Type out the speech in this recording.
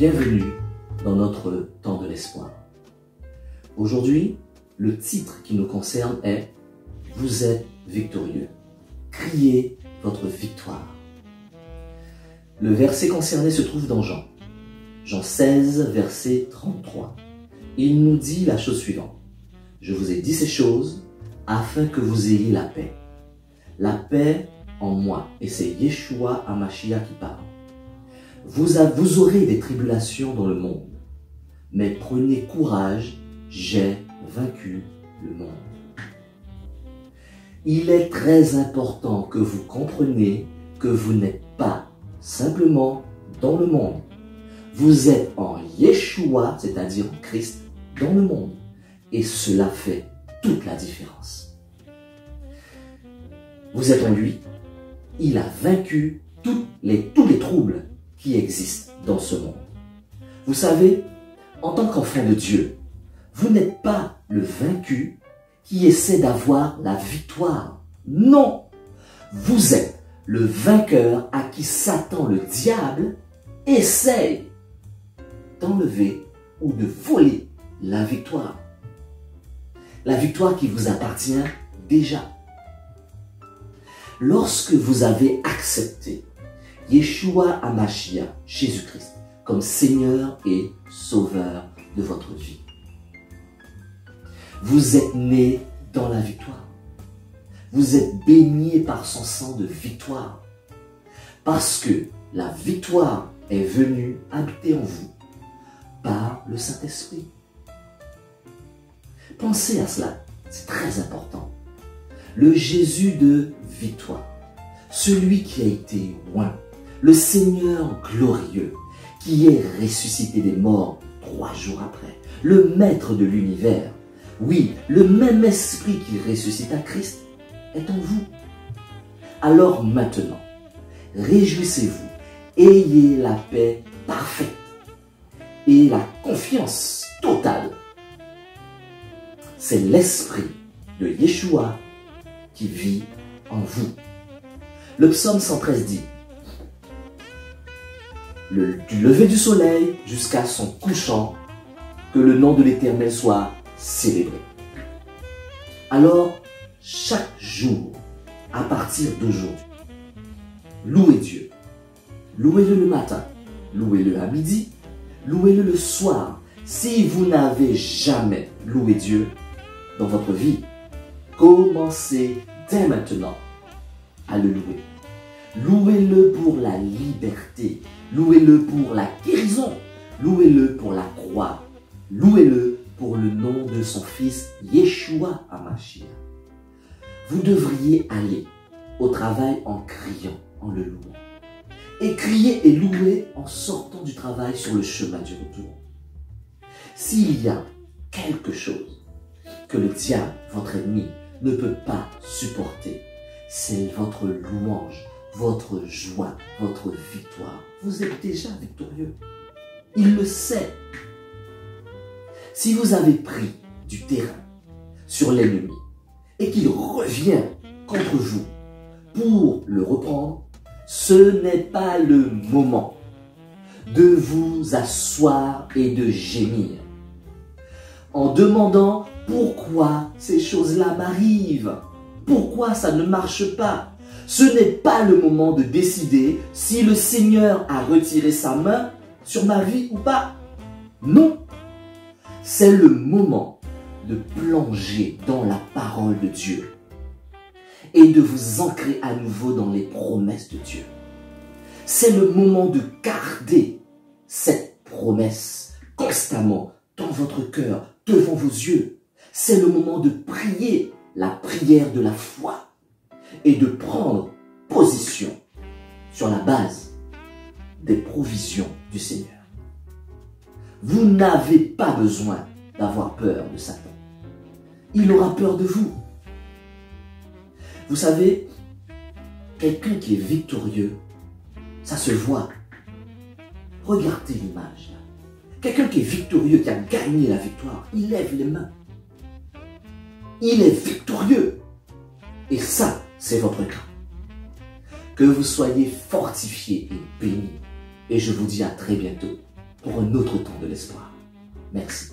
bienvenue dans notre temps de l'espoir. Aujourd'hui, le titre qui nous concerne est « Vous êtes victorieux ». Criez votre victoire. Le verset concerné se trouve dans Jean. Jean 16, verset 33. Il nous dit la chose suivante. « Je vous ai dit ces choses afin que vous ayez la paix. La paix en moi. » Et c'est Yeshua HaMashiach qui parle. Vous aurez des tribulations dans le monde, mais prenez courage, j'ai vaincu le monde. Il est très important que vous compreniez que vous n'êtes pas simplement dans le monde. Vous êtes en Yeshua, c'est-à-dire en Christ, dans le monde. Et cela fait toute la différence. Vous êtes en lui. Il a vaincu tous les troubles qui existent dans ce monde. Vous savez, en tant qu'enfant de Dieu, vous n'êtes pas le vaincu qui essaie d'avoir la victoire. Non! Vous êtes le vainqueur à qui Satan, le diable, essaie d'enlever ou de voler la victoire. La victoire qui vous appartient déjà. Lorsque vous avez accepté Yeshua HaMashiach, Jésus-Christ, comme Seigneur et Sauveur de votre vie, vous êtes né dans la victoire. Vous êtes baigné par son sang de victoire. Parce que la victoire est venue habiter en vous par le Saint-Esprit. Pensez à cela, c'est très important. Le Jésus de victoire, celui qui a été oint, le Seigneur glorieux, qui est ressuscité des morts 3 jours après, le Maître de l'univers, oui, le même esprit qui ressuscita Christ est en vous. Alors maintenant, réjouissez-vous, ayez la paix parfaite et la confiance totale. C'est l'esprit de Yeshua qui vit en vous. Le psaume 113 dit, du lever du soleil jusqu'à son couchant, que le nom de l'Éternel soit célébré. Alors, chaque jour, à partir d'aujourd'hui, louez Dieu. Louez-le le matin, louez-le à midi, louez-le le soir. Si vous n'avez jamais loué Dieu dans votre vie, commencez dès maintenant à le louer. Louez-le pour la liberté. Louez-le pour la guérison. Louez-le pour la croix. Louez-le pour le nom de son fils Yeshua HaMashiach. Vous devriez aller au travail en criant, en le louant. Et crier et louer en sortant du travail sur le chemin du retour. S'il y a quelque chose que le diable, votre ennemi, ne peut pas supporter, c'est votre louange, votre joie, votre victoire. Vous êtes déjà victorieux. Il le sait. Si vous avez pris du terrain sur l'ennemi et qu'il revient contre vous pour le reprendre, ce n'est pas le moment de vous asseoir et de gémir en demandant pourquoi ces choses-là m'arrivent, pourquoi ça ne marche pas. Ce n'est pas le moment de décider si le Seigneur a retiré sa main sur ma vie ou pas. Non. C'est le moment de plonger dans la parole de Dieu et de vous ancrer à nouveau dans les promesses de Dieu. C'est le moment de garder cette promesse constamment dans votre cœur, devant vos yeux. C'est le moment de prier la prière de la foi et de prendre position sur la base des provisions du Seigneur. Vous n'avez pas besoin d'avoir peur de Satan. Il aura peur de vous. Vous savez, quelqu'un qui est victorieux, ça se voit. Regardez l'image là. Quelqu'un qui est victorieux, qui a gagné la victoire, il lève les mains. Il est victorieux. Et ça, c'est votre cas. Que vous soyez fortifiés et bénis. Et je vous dis à très bientôt pour un autre temps de l'espoir. Merci.